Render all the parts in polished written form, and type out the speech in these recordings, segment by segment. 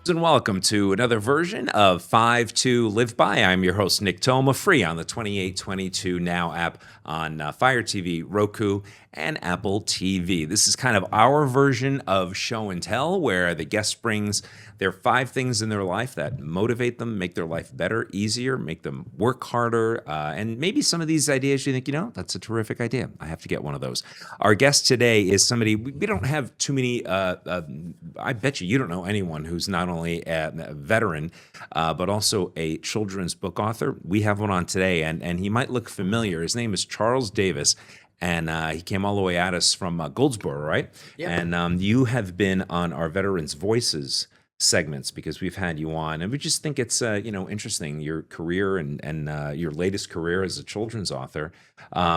And welcome to another version of 5 to Live By. I'm your host, Nick Toma, free on the 2822 Now app on Fire TV, Roku, and Apple TV. This is kind of our version of show and tell, where the guest brings their 5 things in their life that motivate them, make their life better, easier, make them work harder, and maybe some of these ideas you think, that's a terrific idea. I have to get one of those. Our guest today is somebody, we don't have too many, I bet you don't know anyone who's not only a veteran, but also a children's book author. We have one on today, and he might look familiar. His name is Charles Davis, and he came all the way at us from Goldsboro, right? Yeah. And you have been on our Veterans Voices segments because we've had you on, and we just think it's interesting, your career and your latest career as a children's author.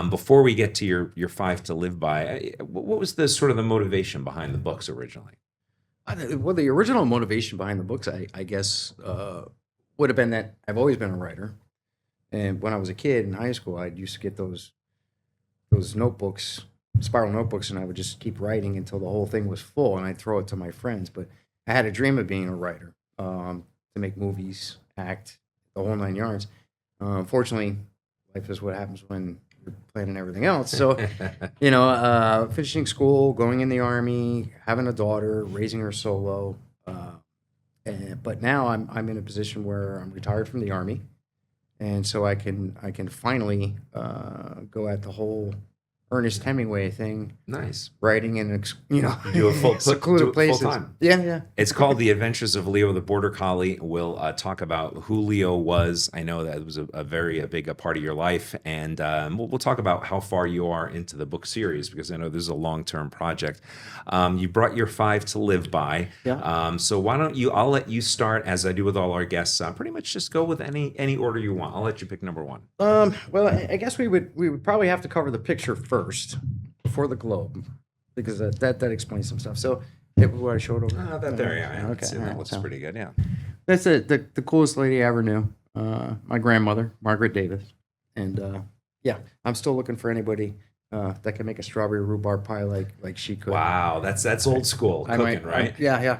Before we get to your 5 to live by, what was the sort of the motivation behind the books originally? Well, the original motivation behind the books, I guess, would have been that I've always been a writer. And when I was a kid in high school, I used to get those notebooks, spiral notebooks, and I would just keep writing until the whole thing was full, and I'd throw it to my friends. But I had a dream of being a writer, to make movies, act, the whole 9 yards. Unfortunately, life is what happens when you're planning everything else. So, finishing school, going in the Army, having a daughter, raising her solo. But now I'm in a position where I'm retired from the Army, and so I can finally go at the whole Ernest Hemingway thing. Nice. Writing in Do a full secluded places. Full time. Yeah. It's called The Adventures of Leo the Border Collie. We'll talk about who Leo was. I know that it was a very big part of your life, and we'll talk about how far you are into the book series, because I know this is a long-term project. You brought your 5 to live by. Yeah. So why don't you? I'll let you start, as I do with all our guests. Pretty much just go with any order you want. I'll let you pick number 1. Well, I guess we would probably have to cover the picture first before the globe, because that explains some stuff. So, what I showed over. Okay. All right, That looks so pretty good. Yeah. that's the coolest lady I ever knew. My grandmother, Margaret Davis, and yeah, I'm still looking for anybody that can make a strawberry rhubarb pie like she could. Wow, that's old school cooking, right? Yeah.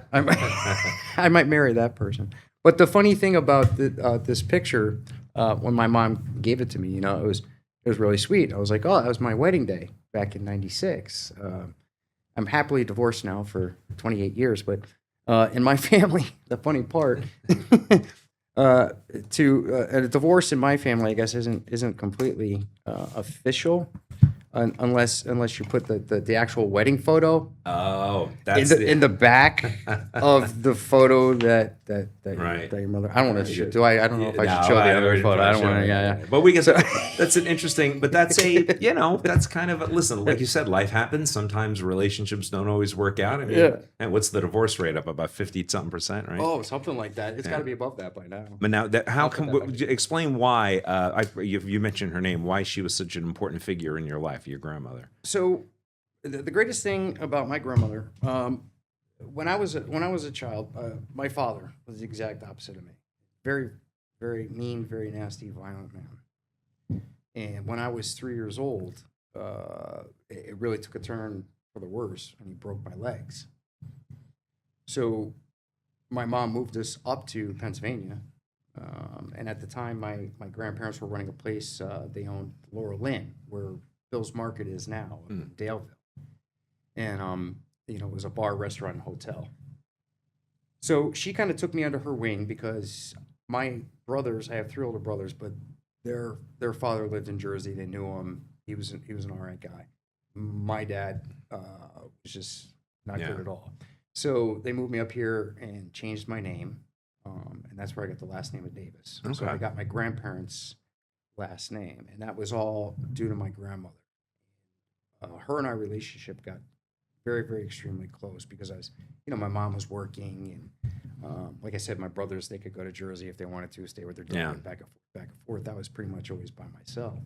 I might marry that person. But the funny thing about this picture, when my mom gave it to me, it was really sweet. I was like, oh, that was my wedding day back in '96. I'm happily divorced now for 28 years, but in my family, the funny part, a divorce in my family, I guess, isn't completely official. Unless you put the actual wedding photo in the back of the photo that your mother. I don't want to show. I don't know if I should show the other photo. I don't want to. Yeah. But we get that's an interesting. But that's that's kind of listen. Like you said, life happens. Sometimes relationships don't always work out. I mean, and what's the divorce rate up? About 50-something%, right? Oh, something like that. It's got to be above that by now. But now, how come? Explain why. You mentioned her name. Why she was such an important figure in your life. Your grandmother. So, the greatest thing about my grandmother, when I was a child, my father was the exact opposite of me. Very, very mean, very nasty, violent man. And when I was 3 years old, it really took a turn for the worse, and he broke my legs. So, my mom moved us up to Pennsylvania, and at the time, my grandparents were running a place they owned, Laurel Lynn, where Bill's Market is now in Daleville, and it was a bar, restaurant, and hotel. So she kind of took me under her wing, because my brothers, I have 3 older brothers, but their father lived in Jersey. They knew him. He was an all right guy. My dad was just not good at all. So they moved me up here and changed my name, and that's where I got the last name of Davis. Okay. So I got my grandparents' last name, and that was all due to my grandmother. Her and our relationship got very, very extremely close, because I was, my mom was working, and like I said, my brothers, they could go to Jersey if they wanted to, stay with their dad, and back and forth. That was pretty much always by myself,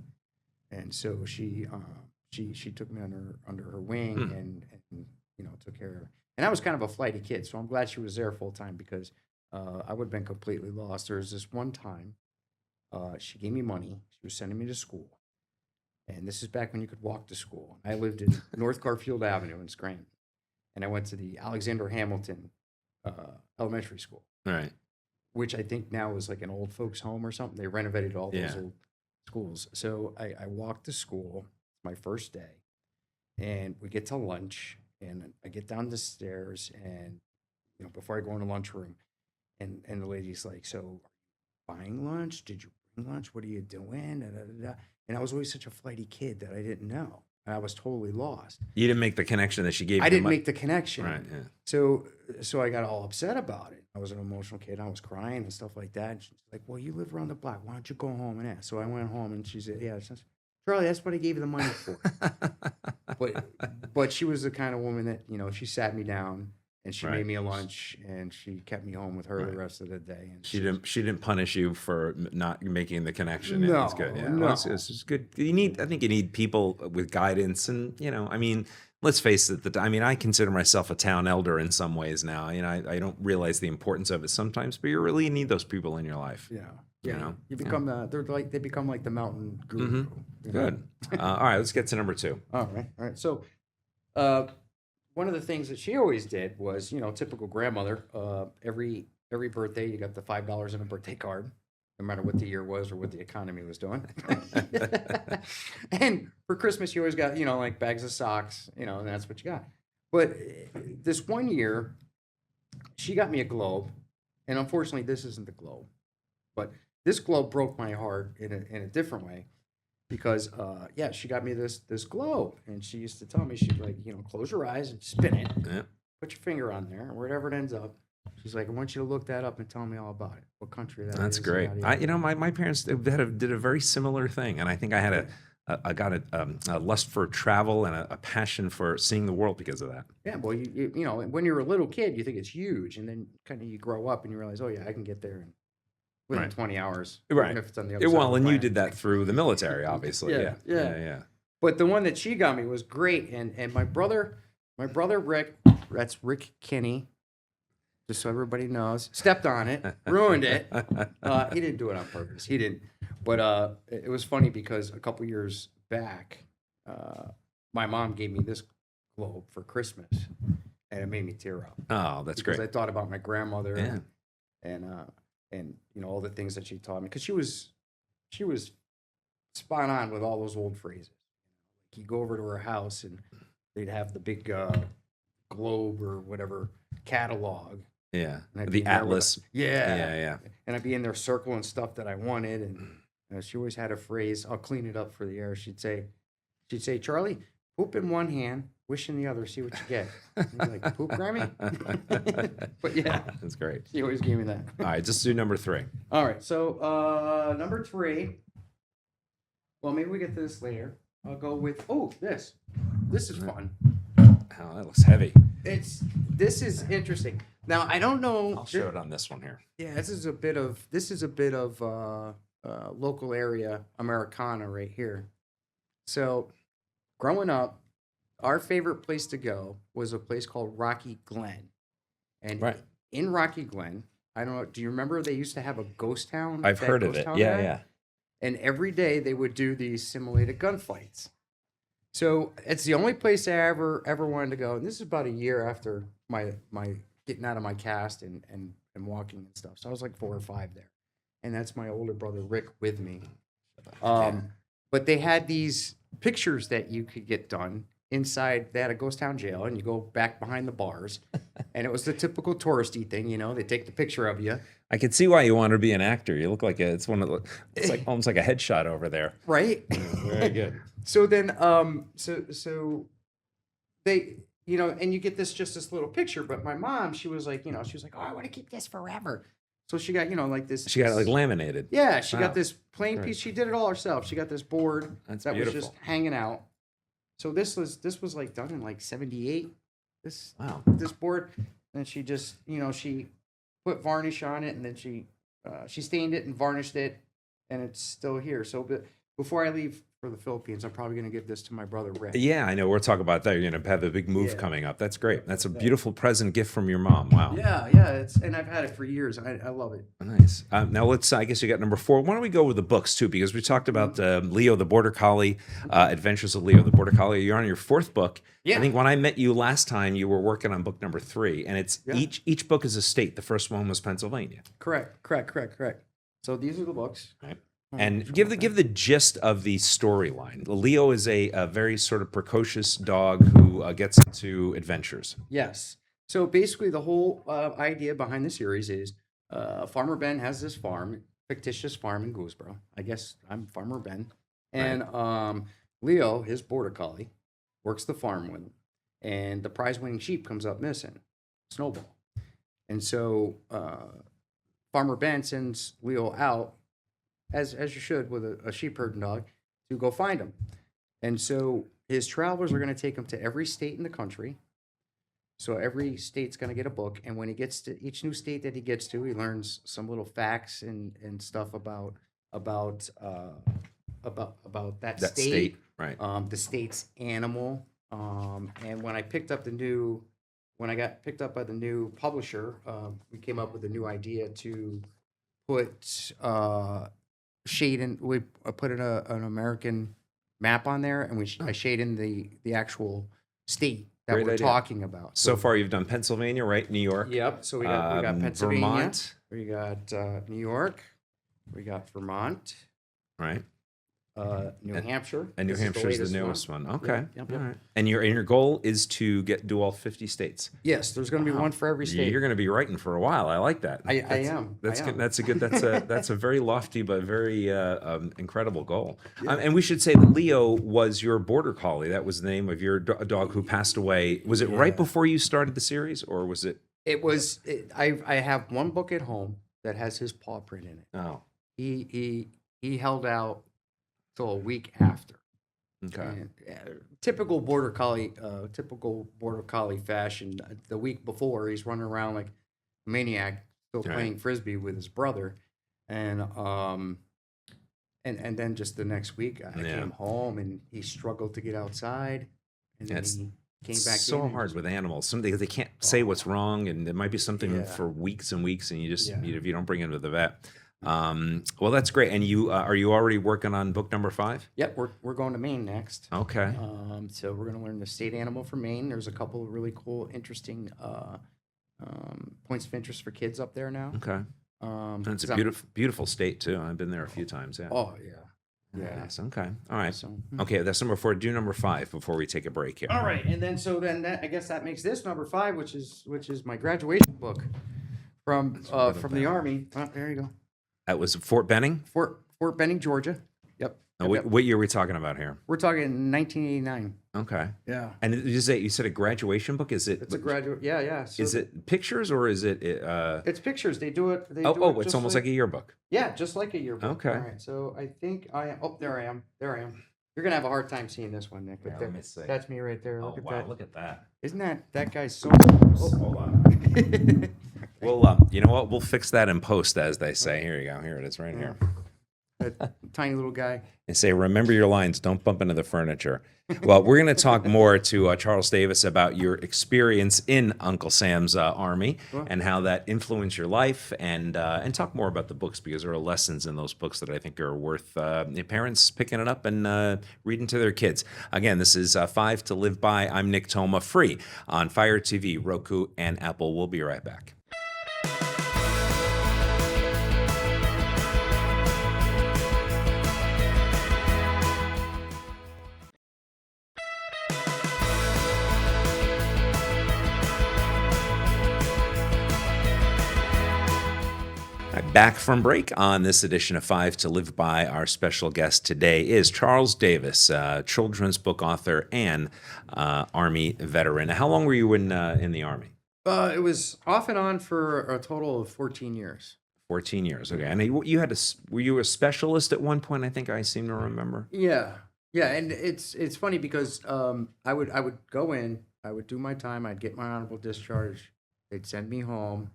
and so she took me under her wing, and took care of her. And I was kind of a flighty kid, so I'm glad she was there full time, because I would have been completely lost. There was this one time. She gave me money. She was sending me to school. And this is back when you could walk to school. I lived in North Garfield Avenue in Scranton. And I went to the Alexander Hamilton elementary school, Right. which I think now is like an old folks home or something. They renovated all those Yeah. old schools. So I walked to school, my first day, and we get to lunch, and I get down the stairs, and before I go in the lunchroom, and the lady's like, "So, buying lunch? Did you bring lunch? What are you doing?" Da, da, da, da. And I was always such a flighty kid that I didn't know. And I was totally lost. You didn't make the connection that she gave you. I the didn't money. make the connection. Right. Yeah. So I got all upset about it. I was an emotional kid. I was crying and stuff like that. And she's like, "Well, you live around the block. Why don't you go home and ask?" So I went home, and she said, "Yeah, Charlie, that's what I gave you the money for." But she was the kind of woman that she sat me down, and she Right. made me a lunch, and she kept me home with her Right. the rest of the day. And She didn't punish you for not making the connection. No, It's good. Yeah, no. well, it's good. I think you need people with guidance, and I mean, let's face it. I consider myself a town elder in some ways now. I don't realize the importance of it sometimes, but you really need those people in your life. Yeah. You Yeah. know? You become they become like the mountain guru. you know? Good. All right, let's get to number 2. All right. So, one of the things that she always did was, typical grandmother. Every birthday, you got the $5 in a birthday card, no matter what the year was or what the economy was doing. And for Christmas, you always got, like bags of socks, and that's what you got. But this one year, she got me a globe, and unfortunately, this isn't the globe, but this globe broke my heart in a different way. Because she got me this globe, and she used to tell me, she'd like, close your eyes and spin it, Yeah. put your finger on there, and wherever it ends up, she's like, I want you to look that up and tell me all about it, what country that is. That's great. yada, yada. My parents did a very similar thing, and I think I had I got a lust for travel and a passion for seeing the world because of that. Yeah, well, you when you're a little kid, you think it's huge, and then kind of you grow up and you realize, oh yeah, I can get there within Right. 20 hours, Right. even if it's on the other side of Well, the and you planet. did that through the military, obviously. Yeah, yeah. Yeah. But the one that she got me was great, and my brother Rick, that's Rick Kinney, just so everybody knows, stepped on it, ruined it. He didn't do it on purpose. He didn't. But it was funny because a couple years back, my mom gave me this globe for Christmas, and it made me tear up. Oh, that's Because great. I thought about my grandmother Yeah. and all the things that she taught me, because she was spot on with all those old phrases. You go over to her house and they'd have the big globe or whatever catalog. Yeah. And I'd be The in there with atlas. Yeah. And I'd be in there circling stuff that I wanted, and she always had a phrase. I'll clean it up for the air. She'd say, Charlie, poop in one hand, wish in the other, see what you get. And I'd be like, poop, Grammy? But yeah, That's great. she always gave me that. All right, just do number 3. All right, so number 3. Well, maybe we get to this later. I'll go with this. This is fun. Oh, that looks heavy. This is interesting. Now I don't know. I'll show it on this one here. Yeah, this is a bit of local area Americana right here. So, growing up, our favorite place to go was a place called Rocky Glen, and Right. in Rocky Glen, I don't know. Do you remember they used to have a ghost town? I've that heard of ghost it. town Yeah, guy? yeah. And every day they would do these simulated gunfights. So it's the only place I ever wanted to go. And this is about a year after my getting out of my cast and walking and stuff. So I was like 4 or 5 there. And that's my older brother Rick with me. But they had these pictures that you could get done inside. They had a ghost town jail, and you go back behind the bars. And it was the typical touristy thing, they take the picture of you. I can see why you want to be an actor. You look like it's like almost like a headshot over there. Right? Very good. So then, so they, and you get this little picture. But my mom, she was like, oh, I want to keep this forever. So she got, like this. She got it like laminated. Yeah, she Wow. got this plain Great. piece. She did it all herself. She got this board That's that was beautiful. just hanging out. So this was like done in like 78. Wow. This board, and she just, she put varnish on it, and then she stained it and varnished it, and it's still here. So, but before I leave for the Philippines, I'm probably going to give this to my brother Rick. Yeah, I know. We'll talk about that. You're going to have a big move Yeah. coming up. That's great. That's a beautiful present gift from your mom. Wow. Yeah, and I've had it for years. I love it. Nice. Now let's. I guess you got number 4. Why don't we go with the books too? Because we talked about Leo the Border Collie, Adventures of Leo the Border Collie. You're on your 4th book. Yeah. I think when I met you last time, you were working on book number 3, and it's each book is a state. The first one was Pennsylvania. Correct. So these are the books. Right. And give the gist of the storyline. Leo is a very sort of precocious dog who gets into adventures. Yes. So basically, the whole idea behind the series is Farmer Ben has this farm, fictitious farm in Gooseboro. I guess I'm Farmer Ben. And Leo, his border collie, works the farm with him. And the prize-winning sheep comes up missing, Snowball. And so Farmer Ben sends Leo out, as you should with a sheep herding dog, to go find him. And so his travelers are going to take him to every state in the country. So every state's going to get a book, and when he gets to each new state that he gets to, he learns some little facts and stuff about that state, right? The state's animal. And when I got picked up by the new publisher, we came up with a new idea to put shade in. We put in an American map on there, and I shade in the actual state that Great we're idea. talking about. So far, you've done Pennsylvania, right? New York. Yep. So we got Pennsylvania, Vermont, we got New York, we got Vermont, right? New Hampshire. And New This is Hampshire is the latest newest one. Okay. Yep. All right. And your goal is to do all 50 states. Yes, there's going to be one for every state. You're going to be writing for a while. I like that. I am. That's I good. am. That's a very lofty but very incredible goal. And we should say that Leo was your border collie. That was the name of your dog who passed away. Was it right before you started the series, or was it? It was. I have one book at home that has his paw print in it. Oh, He held out till a week after. okay. And, typical border collie fashion. The week before, he's running around like a maniac, still playing frisbee with his brother, and then just the next week, I came home and he struggled to get outside, and then he came back. So hard with animals. Something they can't say what's wrong, and it might be something for weeks and weeks, and you just if you don't bring him to the vet. Well, that's great. And you are you already working on book number 5? Yep, we're going to Maine next. Okay. So we're going to learn the state animal from Maine. There's a couple of really cool, interesting points of interest for kids up there now. Okay. And it's a beautiful state too. I've been there a few times. Yeah. Oh yeah. Yeah. Nice. Okay. All right. So, Okay, that's number 4. Do number 5 before we take a break here. all right, and then I guess that makes this number 5, which is my graduation book from the Army. There you go. That was Fort Benning. Fort Benning, Georgia. Yep. What year are we talking about here? We're talking 1989. Okay. Yeah. And you said a graduation book? Is it? It's a graduate. Yeah. So is it pictures or is it? It's pictures. They do it. It's almost like a yearbook. Yeah, just like a yearbook. Okay. All right. So I think there I am. You're gonna have a hard time seeing this one, Nick. Yeah, let me see. That's me right there. Look at that. Look at that. Isn't that guy's so? Hold on. Well, you know what? We'll fix that in post, as they say. Here you go. Here it is, right here. That tiny little guy. They say, remember your lines. Don't bump into the furniture. Well, we're going to talk more to Charles Davis about your experience in Uncle Sam's Army and how that influenced your life, and talk more about the books, because there are lessons in those books that I think are worth parents picking it up and reading to their kids. Again, this is 5 to Live By. I'm Nick Toma, free on Fire TV, Roku, and Apple. We'll be right back. Back from break on this edition of 5 to Live By. Our special guest today is Charles Davis, children's book author and Army veteran. How long were you in the Army? It was off and on for a total of 14 years. 14 years, okay. And were you a specialist at one point? I think I seem to remember. Yeah, and it's funny because I would go in, I would do my time, I'd get my honorable discharge, they'd send me home.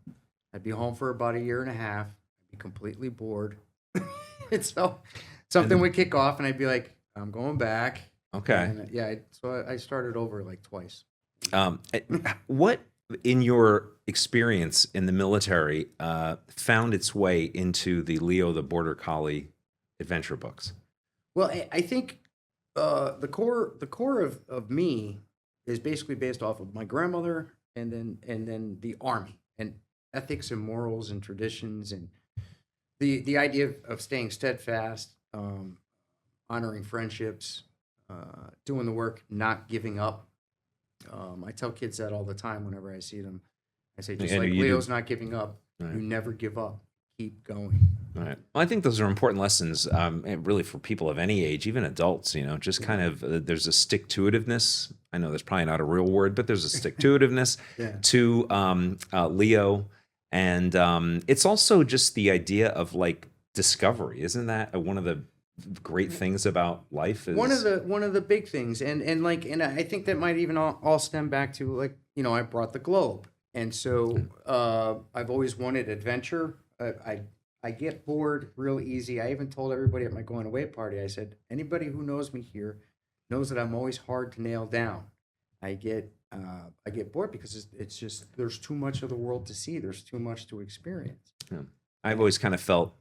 I'd be home for about a year and a half. I'd be completely bored. And so something would kick off, and I'd be like, I'm going back. Okay. And yeah, so I started over like twice. What in your experience in the military found its way into the Leo the Border Collie adventure books? Well, I think the core of me is basically based off of my grandmother, and then the army, and ethics and morals and traditions, and the idea of staying steadfast, honoring friendships, doing the work, not giving up. I tell kids that all the time whenever I see them. I say, just And like you do- Leo's not giving up, Right. you never give up. Keep going. Right. Well, I think those are important lessons, and really for people of any age, even adults. Just kind of there's a stick-to-itiveness. I know that's probably not a real word, but there's a stick-to-itiveness Yeah. to Leo, and it's also just the idea of like discovery. Isn't that one of the great things about life? Is One of the big things, and I think that might even all stem back to, like, I brought the globe, and so I've always wanted adventure. I get bored real easy. I even told everybody at my going away party, I said, anybody who knows me here knows that I'm always hard to nail down. I get bored because it's just, there's too much of the world to see. There's too much to experience. Yeah. I've always kind of felt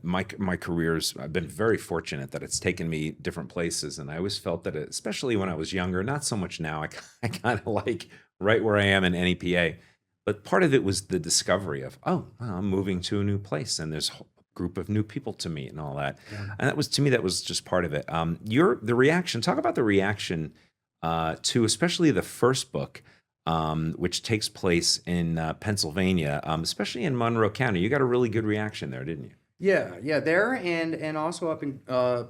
my careers, I've been very fortunate that it's taken me different places, and I always felt that, especially when I was younger, not so much now. I kind of like right where I am in NEPA, but part of it was the discovery of, oh, well, I'm moving to a new place, and there's a group of new people to meet and all that. Yeah. And that was, to me, that was just part of it. The reaction. Talk about the reaction to especially the first book, which takes place in Pennsylvania, especially in Monroe County. You got a really good reaction there, didn't you? Yeah, there, and also up in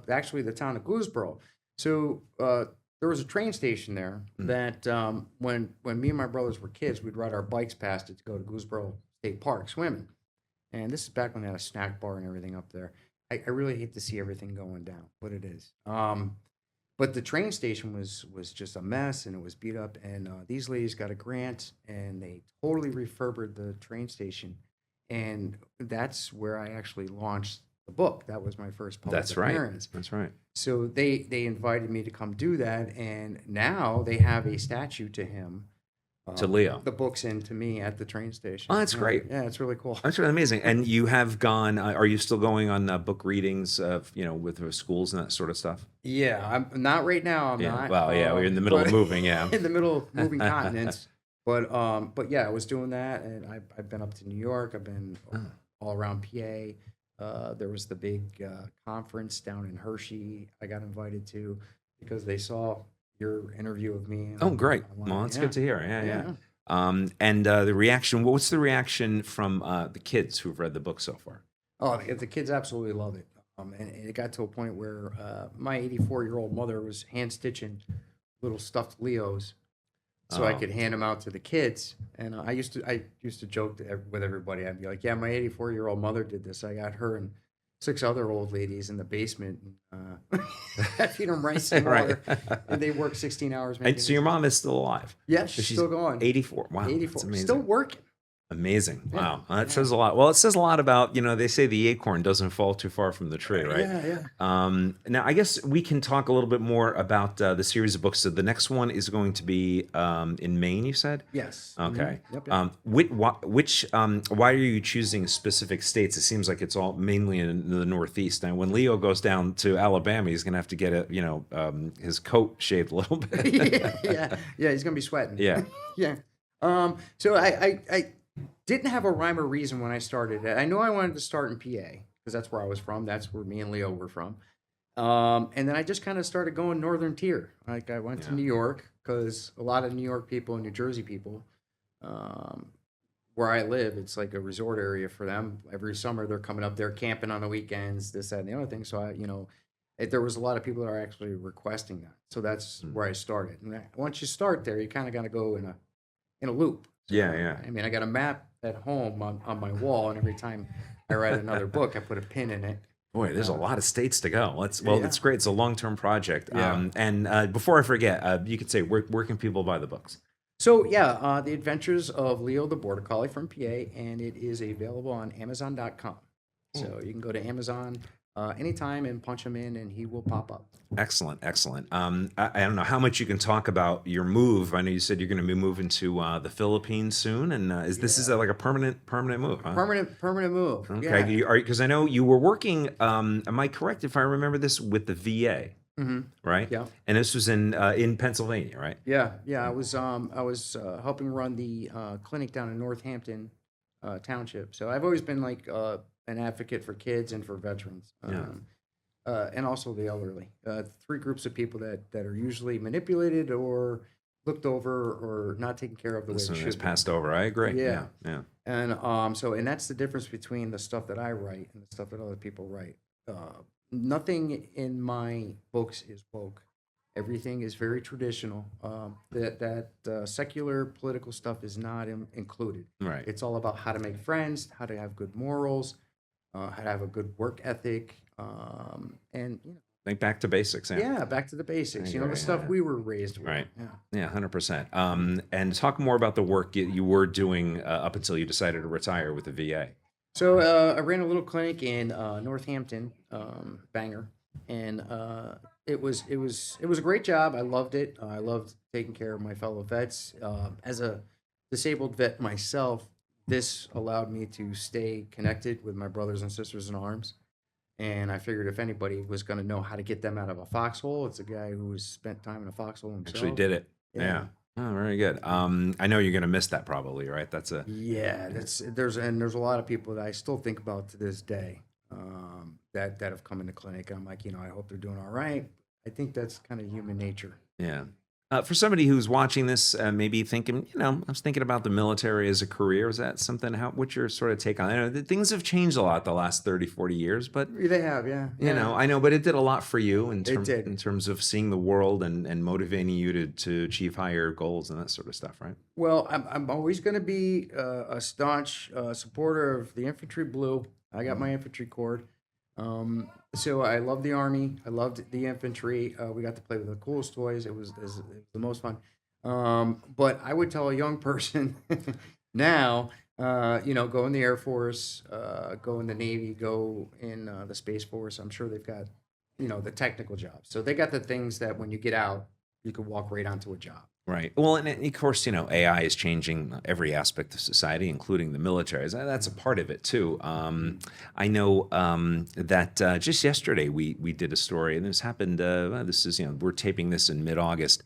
actually the town of Gooseboro. So there was a train station there that when me and my brothers were kids, we'd ride our bikes past it to go to Gooseboro State Park swimming. And this is back when they had a snack bar and everything up there. I really hate to see everything going down, but it is. But the train station was just a mess, and it was beat up. And these ladies got a grant, and they totally refurbished the train station. And that's where I actually launched the book. That was my first public appearance. That's right. So they invited me to come do that, and now they have a statue to him. To Leo. The book's in to me at the train station. Oh, that's great. Yeah, it's really cool. That's really amazing. And you have gone, are you still going on book readings, with schools and that sort of stuff? Yeah, I'm not right now. I'm not. Well, yeah, we're in the middle of moving, yeah. In the middle of moving continents. But yeah, I was doing that, and I've been up to New York. I've been all around PA. There was the big conference down in Hershey I got invited to because they saw your interview of me. Oh, great. Well, that's good to hear. Yeah. And the reaction, what's the reaction from the kids who've read the book so far? Oh, the kids absolutely love it. And it got to a point where my 84-year-old mother was hand stitching little stuffed Leos so I could hand them out to the kids. And I used to joke with everybody. I'd be like, yeah, my 84-year-old mother did this. I got her and 6 other old ladies in the basement. I feed them rice and water. And they work 16 hours. And so your mom is still alive? Yeah, she's still going. 84. Wow. 84. That's amazing. Still working. Amazing. Yeah. Wow. That says a lot. Well, it says a lot about, they say the acorn doesn't fall too far from the tree, right? Yeah. Now, I guess we can talk a little bit more about the series of books. So the next one is going to be in Maine, you said? Yes. Okay. Mm-hmm. Yep. Why are you choosing specific states? It seems like it's all mainly in the Northeast. And when Leo goes down to Alabama, he's going to have to get his coat shaved a little bit. yeah. He's going to be sweating. Yeah. Yeah. So I didn't have a rhyme or reason when I started it. I knew I wanted to start in PA because that's where I was from. That's where me and Leo were from. And then I just kind of started going northern tier. Like I went to New York because a lot of New York people and New Jersey people, where I live, it's like a resort area for them. Every summer they're coming up there camping on the weekends, this, that, and the other thing. So there was a lot of people that are actually requesting that. So that's where I started. And once you start there, you kind of got to go in a loop. So, Yeah. I mean, I got a map at home on my wall, and every time I write another book, I put a pin in it. Boy, there's a lot of states to go. It's great. It's a long-term project. Yeah. And before I forget, you could say where can people buy the books? So The Adventures of Leo the Border Collie from PA, and it is available on Amazon.com. So you can go to Amazon, anytime and punch him in, and he will pop up. Excellent, excellent. I don't know how much you can talk about your move. I know you said you're going to be moving to the Philippines soon, and this is like a permanent move, huh? Permanent move. Okay, Yeah. because I know you were working. Am I correct if I remember this with the VA? Right? Yeah. And this was in Pennsylvania, right? Yeah. Yeah. I was helping run the clinic down in Northampton Township. So I've always been like an advocate for kids and for veterans. Yeah. And also the elderly. Three groups of people that are usually manipulated or looked over or not taken care of the way This they one should is be. passed over. I agree. Yeah. Yeah. And and that's the difference between the stuff that I write and the stuff that other people write. Nothing in my books is woke. Everything is very traditional. That secular political stuff is not included. Right. It's all about how to make friends, how to have good morals, how to have a good work ethic, and Like back to basics. yeah, back to the basics. The stuff we were raised with. Right. Yeah. Yeah, 100%. And talk more about the work you were doing up until you decided to retire with the VA. So I ran a little clinic in Northampton, Bangor, and it was a great job. I loved it. I loved taking care of my fellow vets. As a disabled vet myself, this allowed me to stay connected with my brothers and sisters in arms. And I figured if anybody was going to know how to get them out of a foxhole, it's a guy who has spent time in a foxhole himself. Actually did it. Yeah. Oh, very good. I know you're going to miss that probably, right? That's a Yeah, there's a lot of people that I still think about to this day, that have come into clinic. I'm like, I hope they're doing all right. I think that's kind of human nature. Yeah. For somebody who's watching this, maybe thinking, I was thinking about the military as a career. Is that something? What's your sort of take on it? I know that things have changed a lot the last 30, 40 years, but They have, yeah. I know, but it did a lot for you It did. in terms of seeing the world and motivating you to achieve higher goals and that sort of stuff, right? Well, I'm always going to be a staunch supporter of the infantry blue. I got my infantry cord. So I love the Army. I loved the infantry. We got to play with the coolest toys. It was the most fun. But I would tell a young person now, go in the Air Force, go in the Navy, go in the Space Force. I'm sure they've got, the technical jobs. So they got the things that when you get out, you could walk right onto a job. Right. Well, and of course, AI is changing every aspect of society, including the military. That's a part of it too. I know that just yesterday we did a story, and this happened. This is we're taping this in mid-August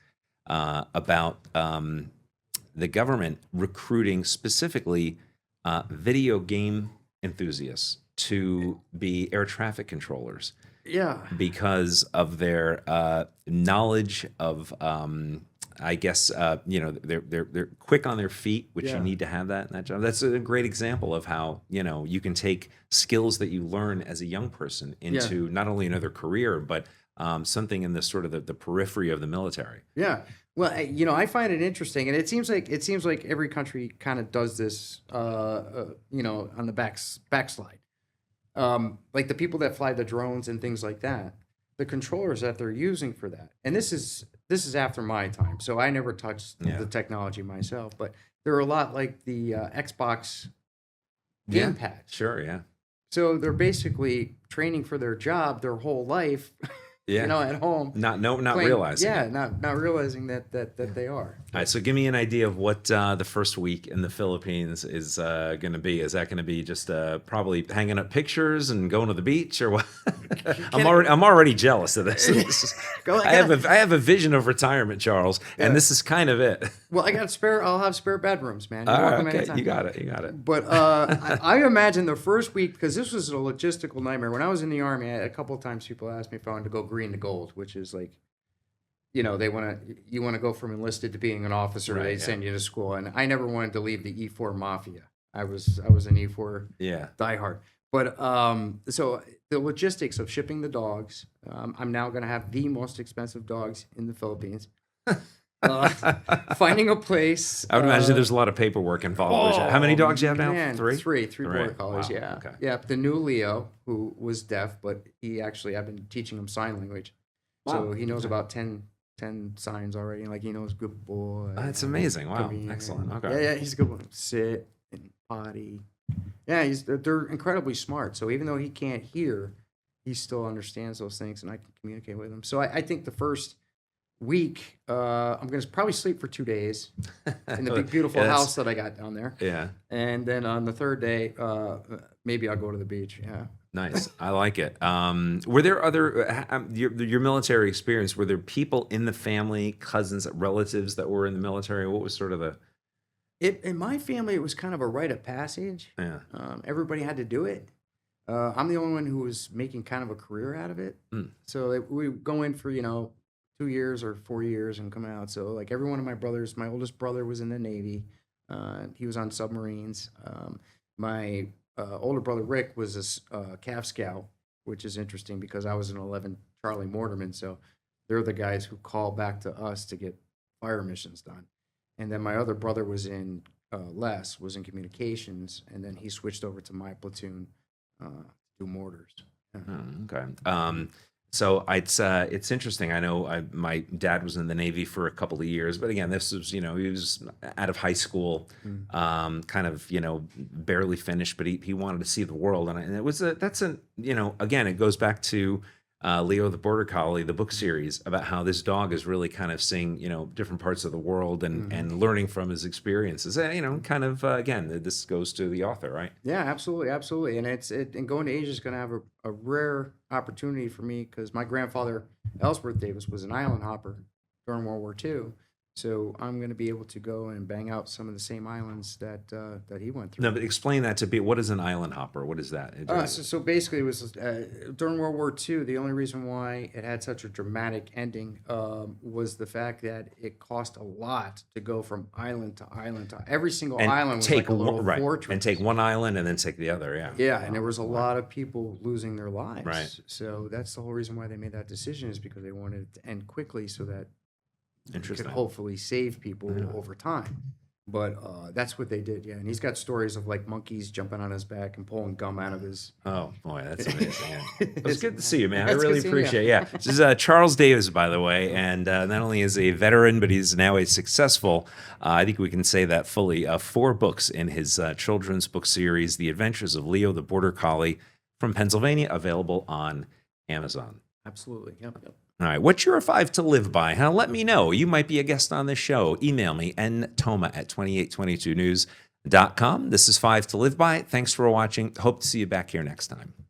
about the government recruiting specifically video game enthusiasts to be air traffic controllers. Yeah. Because of their knowledge of. I guess they're quick on their feet, which you need to have that in that job. That's a great example of how you can take skills that you learn as a young person into not only another career, but something in the sort of the periphery of the military. Yeah. Well, I find it interesting, and it seems like every country kind of does this, on the backslide. Like the people that fly the drones and things like that, the controllers that they're using for that, and this is after my time, so I never touched the technology myself, but they're a lot like the Xbox gamepad. Sure, yeah. So they're basically training for their job their whole life. At home. Not playing, realizing. Yeah, not realizing that they are. All right, so give me an idea of what the first week in the Philippines is going to be. Is that going to be just probably hanging up pictures and going to the beach, or what? I'm already jealous of this. I have a vision of retirement, Charles, and this is kind of it. Well, I'll have spare bedrooms, man. Okay, you got it. But I imagine the first week, because this was a logistical nightmare. When I was in the Army, a couple of times people asked me if I wanted to go green to gold, which is like, you want to go from enlisted to being an officer. Right, they send you to school, and I never wanted to leave the E4 mafia. I was an E4 diehard. But so the logistics of shipping the dogs, I'm now going to have the most expensive dogs in the Philippines. Finding a place. I would imagine there's a lot of paperwork involved. How many dogs do you have now? Man, three border collies. Wow. Yeah, Okay. yeah. The new Leo, who was deaf, but I've been teaching him sign language, so he knows about 10 signs already. Like he knows good boy. That's amazing. Wow, come here. excellent. Okay. Yeah, he's a good one. Sit and potty. Yeah, they're incredibly smart. So even though he can't hear, he still understands those things, and I can communicate with him. So I think the first week, I'm going to probably sleep for 2 days in the big, beautiful Yeah, house that I got down there. yeah. And then on the third day, maybe I'll go to the beach. Yeah. Nice. I like it. Were there other, your military experience, were there people in the family, cousins, relatives that were in the military? What was sort of the, In my family, it was kind of a rite of passage. yeah. Everybody had to do it. I'm the only one who was making kind of a career out of it. Mm. So we go in for, 2 years or 4 years and come out. So like every one of my brothers, my oldest brother was in the Navy. He was on submarines. My older brother Rick was a Calf Scout, which is interesting because I was an 11 Charlie Mortarman. So they're the guys who call back to us to get fire missions done. And then my other brother was in was in communications, and then he switched over to my platoon to do mortars. Yeah. Oh, okay. So it's interesting. I know my dad was in the Navy for a couple of years, but again, this was, he was out of high school, kind of, barely finished, but he wanted to see the world. And it was again, it goes back to Leo the Border Collie, the book series, about how this dog is really kind of seeing, different parts of the world and learning from his experiences. Kind of, again, this goes to the author, right? Yeah, absolutely, absolutely. And and going to Asia is going to have a rare opportunity for me because my grandfather, Ellsworth Davis, was an island hopper during World War II. So I'm going to be able to go and bang out some of the same islands that he went through. No, but explain that to me. What is an island hopper? What is that? So basically, it was during World War II. The only reason why it had such a dramatic ending was the fact that it cost a lot to go from island to island to every single island was like a little fortress. And take one island and then take the other. Yeah. Yeah, and there was a lot of people losing their lives. Right. So that's the whole reason why they made that decision, is because they wanted it to end quickly so that it could Interesting. hopefully save people over time. But that's what they did, yeah. And he's got stories of like monkeys jumping on his back and pulling gum out of his. Oh boy, that's amazing. Yeah. It was good to see you, man. I That's really good seeing you. appreciate it. Yeah, this is Charles Davis, by the way, and not only is he a veteran, but he's now a successful. I think we can say that fully. 4 books in his children's book series, "The Adventures of Leo the Border Collie," from Pennsylvania, available on Amazon. Absolutely, yep. All right, what's your 5 to live by? Let me know. You might be a guest on this show. Email me, ntoma@2822news.com. This is 5 to live by. Thanks for watching. Hope to see you back here next time.